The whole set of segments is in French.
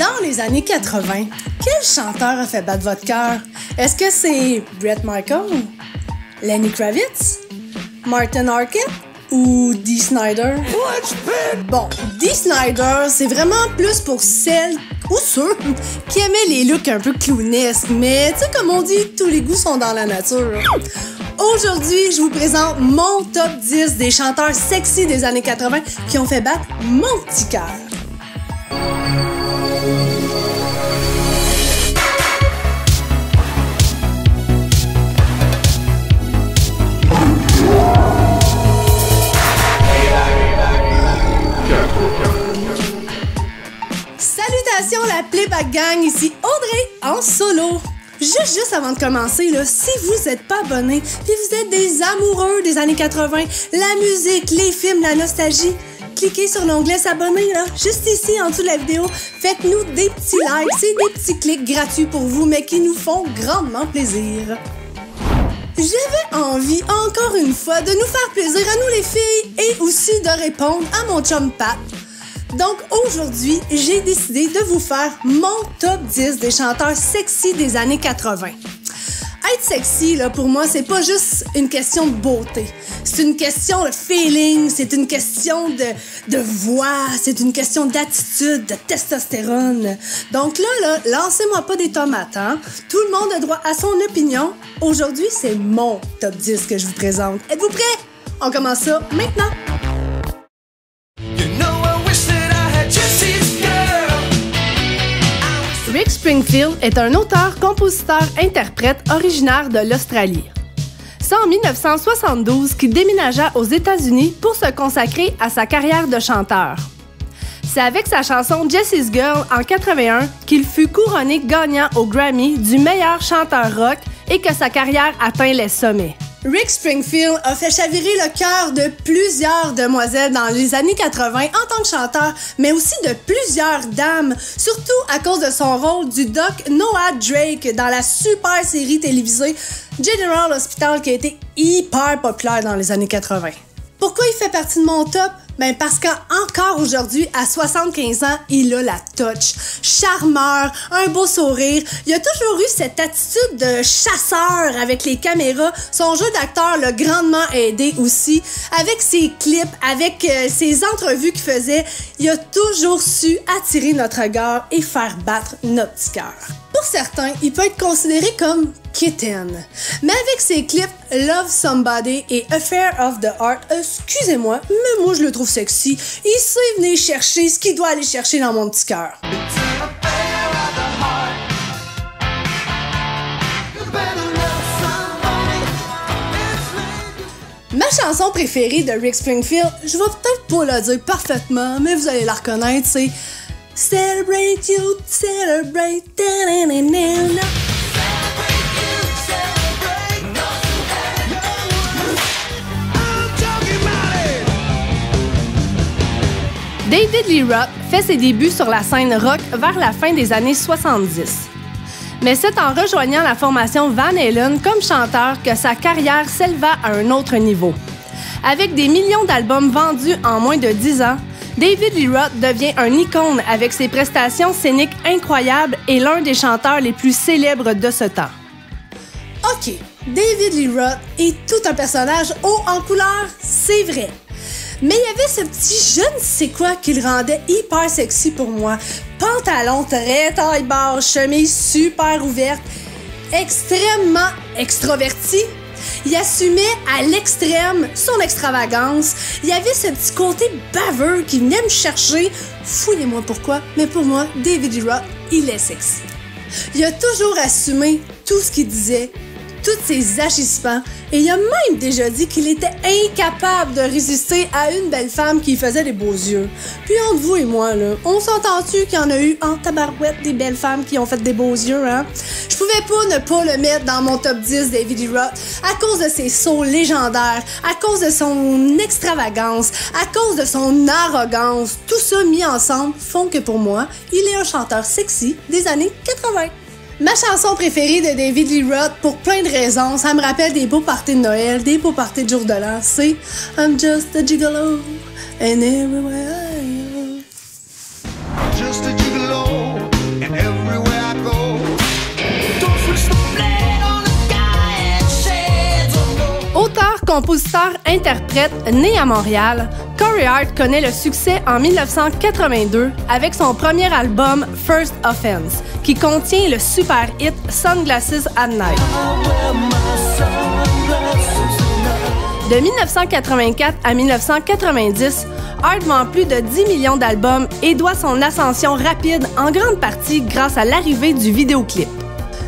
Dans les années 80, quel chanteur a fait battre votre cœur? Est-ce que c'est Bret Michaels, Lenny Kravitz, Martin Arquette ou Dee Snider? Bon, Dee Snider, c'est vraiment plus pour celles ou ceux qui aimaient les looks un peu clownesques, mais tu sais, comme on dit, tous les goûts sont dans la nature. Aujourd'hui, je vous présente mon top 10 des chanteurs sexy des années 80 qui ont fait battre mon petit cœur. Salutations la Playback Gang, ici Audrey en solo. Juste avant de commencer, là, si vous n'êtes pas abonné et vous êtes des amoureux des années 80, la musique, les films, la nostalgie, cliquez sur l'onglet s'abonner, là, juste ici en dessous de la vidéo. Faites-nous des petits likes, c'est des petits clics gratuits pour vous, mais qui nous font grandement plaisir. J'avais envie, encore une fois, de nous faire plaisir à nous les filles et aussi de répondre à mon chum Pat. Donc aujourd'hui, j'ai décidé de vous faire mon top 10 des chanteurs sexy des années 80. Être sexy, là, pour moi, c'est pas juste une question de beauté. C'est une question de feeling, c'est une question de voix, c'est une question d'attitude, de testostérone. Donc là, lancez-moi pas des tomates, hein? Tout le monde a droit à son opinion. Aujourd'hui, c'est mon top 10 que je vous présente. Êtes-vous prêts? On commence ça maintenant! Rick Springfield est un auteur, compositeur, interprète originaire de l'Australie. C'est en 1972 qu'il déménagea aux États-Unis pour se consacrer à sa carrière de chanteur. C'est avec sa chanson Jessie's Girl en 81 qu'il fut couronné gagnant au Grammy du meilleur chanteur rock et que sa carrière atteint les sommets. Rick Springfield a fait chavirer le cœur de plusieurs demoiselles dans les années 80 en tant que chanteur, mais aussi de plusieurs dames, surtout à cause de son rôle du doc Noah Drake dans la super série télévisée General Hospital qui a été hyper populaire dans les années 80. Pourquoi il fait partie de mon top? Ben parce qu'encore aujourd'hui, à 75 ans, il a la touch. Charmeur, un beau sourire. Il a toujours eu cette attitude de chasseur avec les caméras. Son jeu d'acteur l'a grandement aidé aussi. Avec ses clips, avec ses entrevues qu'il faisait, il a toujours su attirer notre regard et faire battre notre petit cœur. Pour certains, il peut être considéré comme kitten. Mais avec ses clips Love Somebody et Affair of the Heart, excusez-moi, mais moi je le trouve sexy. Il sait venir chercher ce qu'il doit aller chercher dans mon petit cœur. Ma chanson préférée de Rick Springfield, je vais peut-être pas la dire parfaitement, mais vous allez la reconnaître, c'est Celebrate You, Celebrate, da-da-da-da-da. David Lee Roth fait ses débuts sur la scène rock vers la fin des années 70. Mais c'est en rejoignant la formation Van Halen comme chanteur que sa carrière s'éleva à un autre niveau. Avec des millions d'albums vendus en moins de 10 ans, David Lee Roth devient un icône avec ses prestations scéniques incroyables et l'un des chanteurs les plus célèbres de ce temps. OK, David Lee Roth est tout un personnage haut en couleur, c'est vrai. Mais il y avait ce petit je ne sais quoi qui le rendait hyper sexy pour moi. Pantalon très taille basse, chemise super ouverte, extrêmement extroverti. Il assumait à l'extrême son extravagance. Il y avait ce petit côté baveux qui venait me chercher. Fouillez-moi pourquoi, mais pour moi, David Lee Roth, il est sexy. Il a toujours assumé tout ce qu'il disait, tous ses agissements, et il a même déjà dit qu'il était incapable de résister à une belle femme qui faisait des beaux yeux. Puis entre vous et moi, là, on s'entend-tu qu'il y en a eu en tabarouette des belles femmes qui ont fait des beaux yeux, hein? Je pouvais pas ne pas le mettre dans mon top 10 David Lee Roth à cause de ses sauts légendaires, à cause de son extravagance, à cause de son arrogance. Tout ça mis ensemble font que pour moi, il est un chanteur sexy des années 80. Ma chanson préférée de David Lee Roth, pour plein de raisons, ça me rappelle des beaux parties de Noël, des beaux parties de jour de l'an, c'est I'm just a gigolo and everywhere I go. Just a gigolo compositeur-interprète né à Montréal, Corey Hart connaît le succès en 1982 avec son premier album First Offense, qui contient le super hit Sunglasses at Night. De 1984 à 1990, Hart vend plus de 10 millions d'albums et doit son ascension rapide en grande partie grâce à l'arrivée du vidéoclip.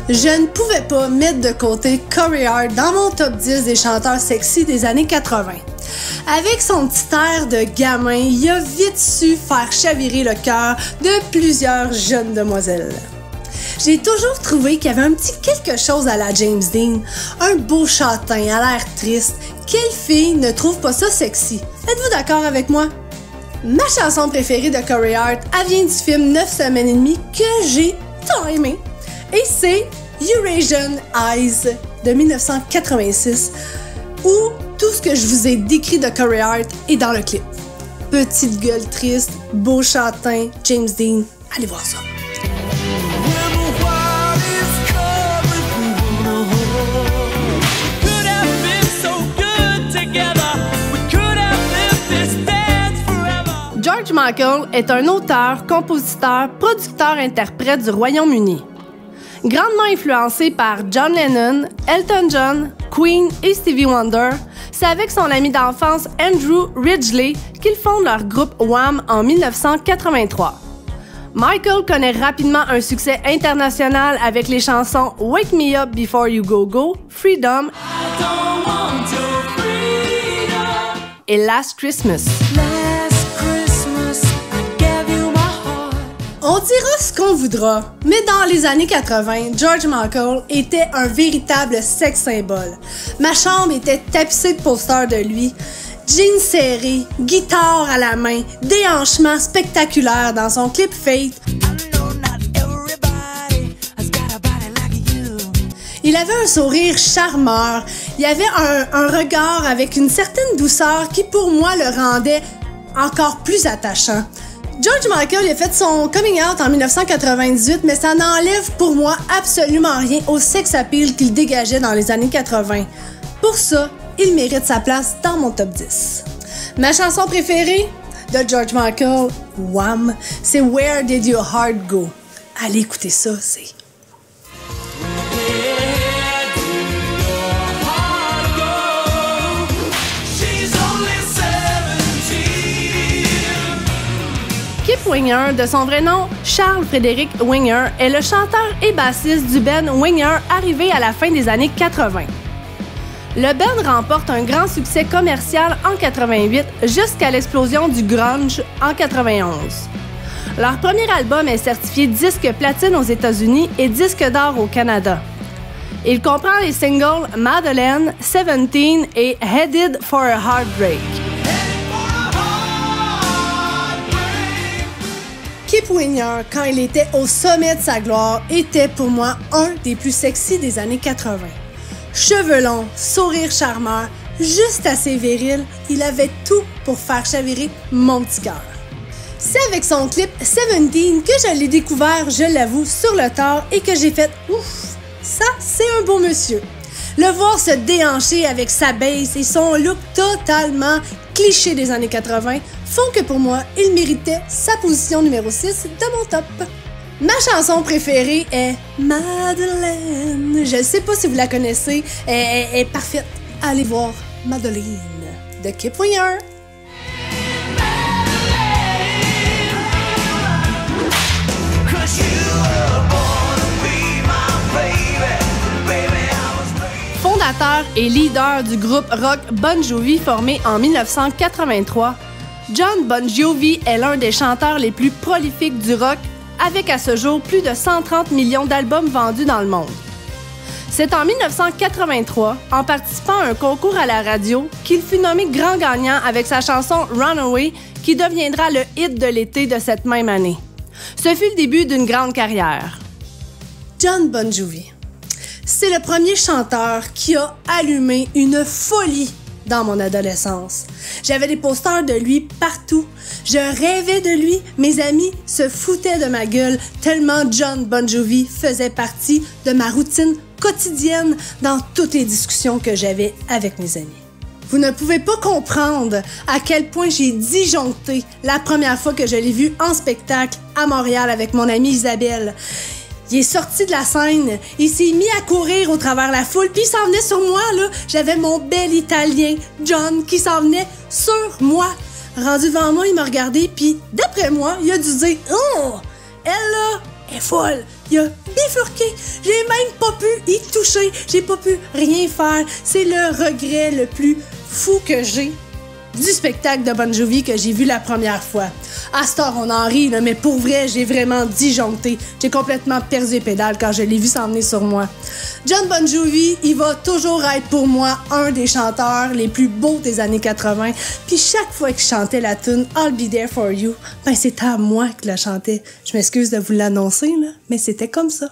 Je ne pouvais pas mettre de côté Corey Hart dans mon top 10 des chanteurs sexy des années 80. Avec son petit air de gamin, il a vite su faire chavirer le cœur de plusieurs jeunes demoiselles. J'ai toujours trouvé qu'il y avait un petit quelque chose à la James Dean, un beau châtain à l'air triste. Quelle fille ne trouve pas ça sexy? Êtes-vous d'accord avec moi? Ma chanson préférée de Corey Hart, elle vient du film 9 semaines et demie que j'ai tant aimé. Et c'est Eurasian Eyes de 1986, où tout ce que je vous ai décrit de Corey Hart est dans le clip. Petite gueule triste, beau châtain, James Dean, allez voir ça. George Michael est un auteur, compositeur, producteur-interprète du Royaume-Uni. Grandement influencé par John Lennon, Elton John, Queen et Stevie Wonder, c'est avec son ami d'enfance Andrew Ridgeley qu'ils fondent leur groupe Wham en 1983. Michael connaît rapidement un succès international avec les chansons Wake Me Up Before You Go Go, Freedom et Last Christmas. On dira ce qu'on voudra, mais dans les années 80, George Michael était un véritable sex symbole. Ma chambre était tapissée de posters de lui, jeans serrés, guitare à la main, déhanchements spectaculaires dans son clip Faith. Il avait un sourire charmeur, il avait un regard avec une certaine douceur qui pour moi le rendait encore plus attachant. George Michael a fait son coming out en 1998, mais ça n'enlève pour moi absolument rien au sex appeal qu'il dégageait dans les années 80. Pour ça, il mérite sa place dans mon top 10. Ma chanson préférée de George Michael, Wham, c'est Where Did Your Heart Go? Allez écouter ça, c'est... Kip Winger, de son vrai nom Charles Frédéric Winger, est le chanteur et bassiste du band Winger arrivé à la fin des années 80. Le band remporte un grand succès commercial en 88 jusqu'à l'explosion du grunge en 91. Leur premier album est certifié disque platine aux États-Unis et disque d'or au Canada. Il comprend les singles Madeleine, 17 et Headed for a Heartbreak. Kip Winger, quand il était au sommet de sa gloire, était pour moi un des plus sexy des années 80. Cheveux longs, sourire charmeur, juste assez viril, il avait tout pour faire chavirer mon petit cœur. C'est avec son clip 17 que je l'ai découvert, je l'avoue, sur le tard et que j'ai fait « Ouf, ça, c'est un beau monsieur ». Le voir se déhancher avec sa bass et son look totalement cliché des années 80 font que pour moi, il méritait sa position numéro 6 de mon top. Ma chanson préférée est Madeleine. Je ne sais pas si vous la connaissez, elle est parfaite. Allez voir Madeleine de Kip Winger. Fondateur et leader du groupe rock Bon Jovi formé en 1983, Jon Bon Jovi est l'un des chanteurs les plus prolifiques du rock, avec à ce jour plus de 130 millions d'albums vendus dans le monde. C'est en 1983, en participant à un concours à la radio, qu'il fut nommé grand gagnant avec sa chanson Runaway, qui deviendra le hit de l'été de cette même année. Ce fut le début d'une grande carrière. Jon Bon Jovi. C'est le premier chanteur qui a allumé une folie dans mon adolescence. J'avais des posters de lui partout. Je rêvais de lui. Mes amis se foutaient de ma gueule tellement Jon Bon Jovi faisait partie de ma routine quotidienne dans toutes les discussions que j'avais avec mes amis. Vous ne pouvez pas comprendre à quel point j'ai disjoncté la première fois que je l'ai vu en spectacle à Montréal avec mon amie Isabelle. Il est sorti de la scène, il s'est mis à courir au travers la foule, puis il s'en venait sur moi, là. J'avais mon bel Italien, John, qui s'en venait sur moi. Rendu devant moi, il m'a regardé, puis d'après moi, il a dû dire « Oh! Elle, là, est folle! » Il a bifurqué. J'ai même pas pu y toucher. J'ai pas pu rien faire. C'est le regret le plus fou que j'ai du spectacle de Bon Jovi que j'ai vu la première fois. À cette heure, on en rit, là, mais pour vrai, j'ai vraiment disjoncté. J'ai complètement perdu les pédales quand je l'ai vu s'en venir sur moi. Jon Bon Jovi, il va toujours être pour moi un des chanteurs les plus beaux des années 80. Puis chaque fois qu'il chantait la tune I'll Be There For You, ben c'était à moi qu'il la chantait. Je m'excuse de vous l'annoncer, là, mais c'était comme ça.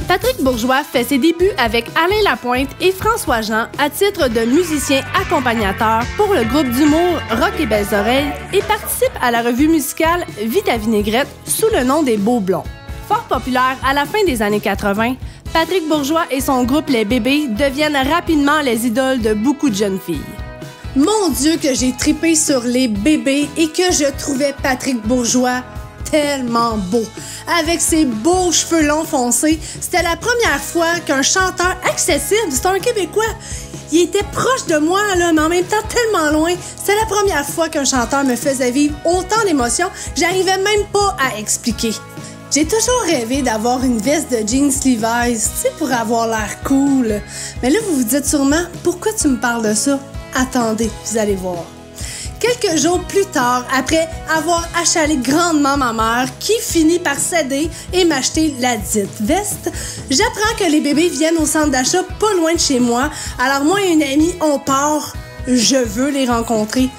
Patrick Bourgeois fait ses débuts avec Alain Lapointe et François Jean à titre de musicien accompagnateur pour le groupe d'humour Rock et Belles Oreilles et participe à la revue musicale Vite à vinaigrette sous le nom des Beaux Blonds. Fort populaire à la fin des années 80, Patrick Bourgeois et son groupe Les Bébés deviennent rapidement les idoles de beaucoup de jeunes filles. Mon Dieu que j'ai tripé sur Les Bébés et que je trouvais Patrick Bourgeois tellement beau. Avec ses beaux cheveux longs foncés, c'était la première fois qu'un chanteur accessible, c'est un Québécois, il était proche de moi, là, mais en même temps tellement loin. C'était la première fois qu'un chanteur me faisait vivre autant d'émotions, j'arrivais même pas à expliquer. J'ai toujours rêvé d'avoir une veste de jeans Levi's, tu sais, pour avoir l'air cool. Mais là, vous vous dites sûrement, pourquoi tu me parles de ça? Attendez, vous allez voir. Quelques jours plus tard, après avoir achalé grandement ma mère, qui finit par céder et m'acheter la dite veste, j'apprends que Les Bébés viennent au centre d'achat pas loin de chez moi. Alors moi et une amie, on part. Je veux les rencontrer.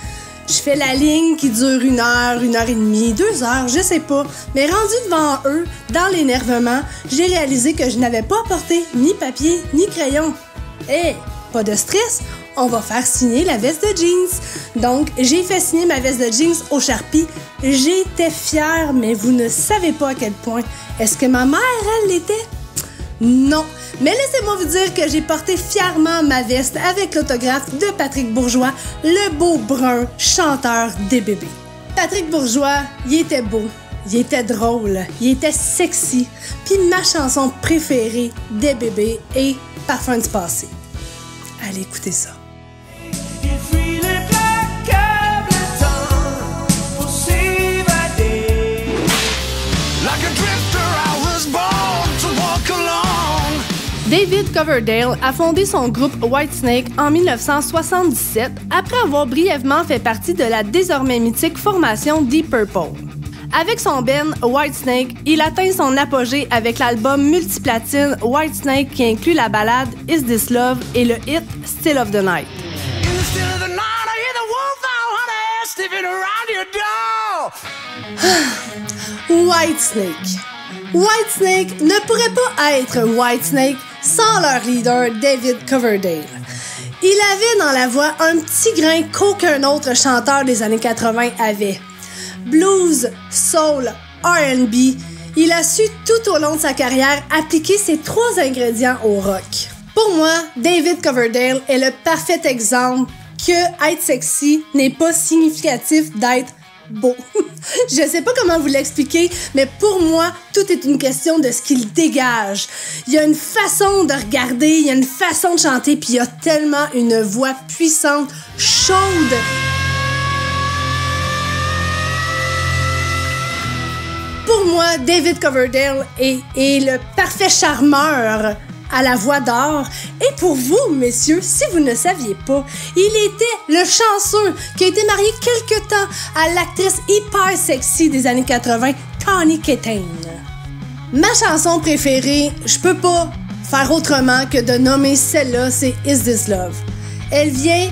Je fais la ligne qui dure 1 heure, 1 heure et demie, 2 heures, je sais pas. Mais rendu devant eux, dans l'énervement, j'ai réalisé que je n'avais pas apporté ni papier ni crayon. Hé, pas de stress, on va faire signer la veste de jeans. Donc, j'ai fait signer ma veste de jeans au Sharpie. J'étais fière, mais vous ne savez pas à quel point. Est-ce que ma mère, elle l'était? Non. Mais laissez-moi vous dire que j'ai porté fièrement ma veste avec l'autographe de Patrick Bourgeois, le beau brun chanteur des Bébés. Patrick Bourgeois, il était beau, il était drôle, il était sexy. Puis ma chanson préférée des Bébés est Parfum du passé. Allez écouter ça. David Coverdale a fondé son groupe Whitesnake en 1977 après avoir brièvement fait partie de la désormais mythique formation Deep Purple. Avec son band Whitesnake, il atteint son apogée avec l'album multiplatine Whitesnake qui inclut la ballade Is This Love et le hit Still of the Night. Whitesnake. Whitesnake ne pourrait pas être Whitesnake sans leur leader David Coverdale. Il avait dans la voix un petit grain qu'aucun autre chanteur des années 80 avait. Blues, soul, R&B, il a su tout au long de sa carrière appliquer ces 3 ingrédients au rock. Pour moi, David Coverdale est le parfait exemple que être sexy n'est pas significatif d'être beau. Je sais pas comment vous l'expliquer, mais pour moi, tout est une question de ce qu'il dégage. Il y a une façon de regarder, il y a une façon de chanter, puis il y a tellement une voix puissante, chaude. Pour moi, David Coverdale est le parfait charmeur à la voix d'or. Et pour vous, messieurs, si vous ne saviez pas, il était le chanceux qui a été marié quelque temps à l'actrice hyper sexy des années 80, Tawny Kitaen. Ma chanson préférée, je peux pas faire autrement que de nommer celle-là, c'est Is This Love. Elle vient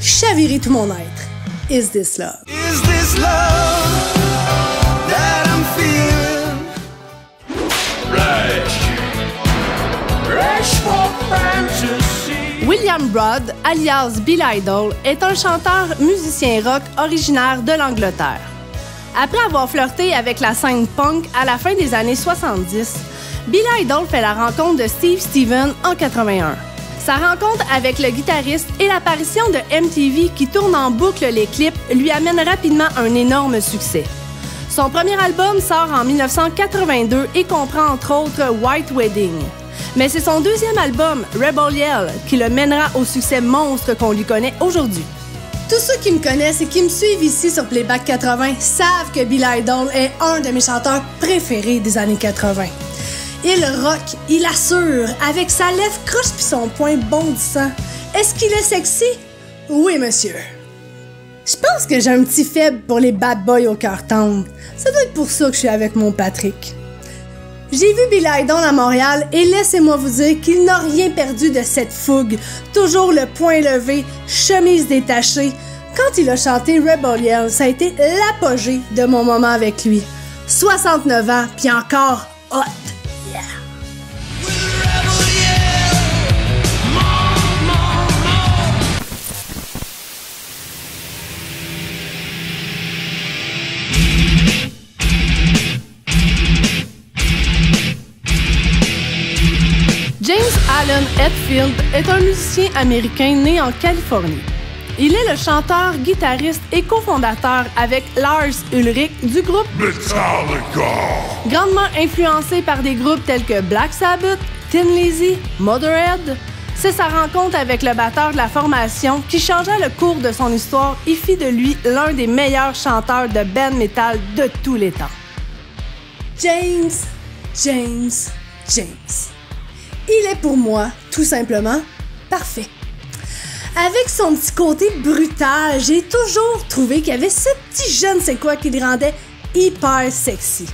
chavirer tout mon être. Is This Love? Is this love that I'm feeling? William Broad, alias Bill Idol, est un chanteur musicien rock originaire de l'Angleterre. Après avoir flirté avec la scène punk à la fin des années 70, Billy Idol fait la rencontre de Steve Stevens en 81. Sa rencontre avec le guitariste et l'apparition de MTV qui tourne en boucle les clips lui amène rapidement un énorme succès. Son premier album sort en 1982 et comprend entre autres White Wedding. Mais c'est son deuxième album, Rebel Yell, qui le mènera au succès monstre qu'on lui connaît aujourd'hui. Tous ceux qui me connaissent et qui me suivent ici sur Playback 80 savent que Billy Idol est un de mes chanteurs préférés des années 80. Il rock, il assure, avec sa lèvre croche puis son poing bondissant. Est-ce qu'il est sexy? Oui, monsieur. Je pense que j'ai un petit faible pour les bad boys au cœur tendre. Ça doit être pour ça que je suis avec mon Patrick. J'ai vu Billy Idol à Montréal et laissez-moi vous dire qu'il n'a rien perdu de cette fougue. Toujours le poing levé, chemise détachée. Quand il a chanté Rebel Yell, ça a été l'apogée de mon moment avec lui. 69 ans, puis encore hot. Yeah. James Allen Hetfield est un musicien américain né en Californie. Il est le chanteur, guitariste et cofondateur avec Lars Ulrich du groupe Metallica. Grandement influencé par des groupes tels que Black Sabbath, Thin Lizzy, Motorhead, c'est sa rencontre avec le batteur de la formation qui changea le cours de son histoire et fit de lui l'un des meilleurs chanteurs de band metal de tous les temps. James. Il est pour moi, tout simplement, parfait. Avec son petit côté brutal, j'ai toujours trouvé qu'il y avait ce petit je ne sais quoi qui le rendait hyper sexy.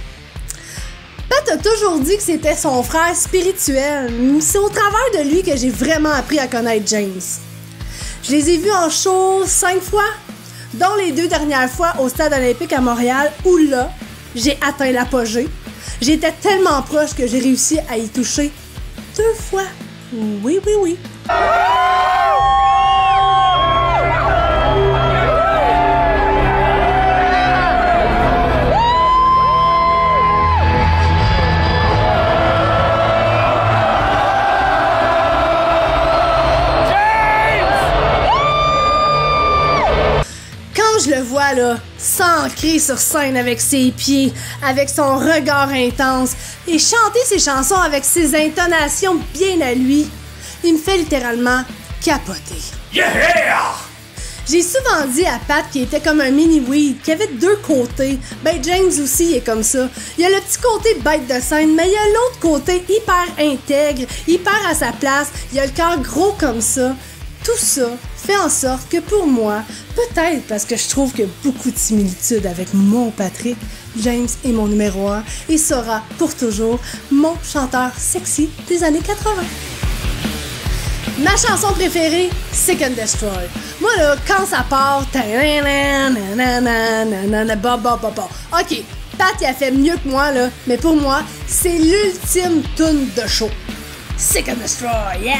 Pat a toujours dit que c'était son frère spirituel. C'est au travers de lui que j'ai vraiment appris à connaître James. Je les ai vus en show 5 fois, dont les 2 dernières fois au Stade olympique à Montréal, où là, j'ai atteint l'apogée. J'étais tellement proche que j'ai réussi à y toucher 2 fois. Oui. Je le vois là, s'ancrer sur scène avec ses pieds, avec son regard intense et chanter ses chansons avec ses intonations bien à lui, il me fait littéralement capoter. Yeah! J'ai souvent dit à Pat qu'il était comme un mini-weed, qu'il avait 2 côtés. Ben James aussi est comme ça. Il y a le petit côté bête de scène, mais il y a l'autre côté hyper intègre, hyper à sa place, il y a le cœur gros comme ça. Tout ça fait en sorte que pour moi, peut-être parce que je trouve qu'il y a beaucoup de similitudes avec mon Patrick, James est mon numéro 1 et sera pour toujours mon chanteur sexy des années 80. Ma chanson préférée, Seek and Destroy. Moi là, quand ça part, ok, Pat il a fait mieux que moi là, mais pour moi, c'est l'ultime tune de show. Seek and Destroy, yeah!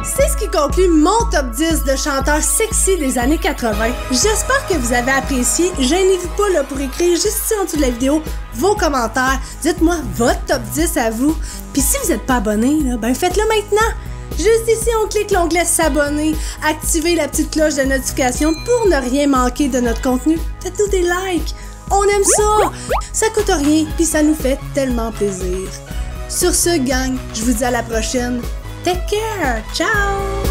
C'est ce qui conclut mon top 10 de chanteurs sexy des années 80. J'espère que vous avez apprécié. Gênez-vous pas là, pour écrire juste ici en dessous de la vidéo vos commentaires. Dites-moi votre top 10 à vous. Puis si vous n'êtes pas abonné, là, ben faites-le maintenant. Juste ici, on clique l'onglet s'abonner, activez la petite cloche de notification pour ne rien manquer de notre contenu. Faites-nous des likes, on aime ça! Ça coûte rien, puis ça nous fait tellement plaisir. Sur ce, gang, je vous dis à la prochaine. Take care, ciao!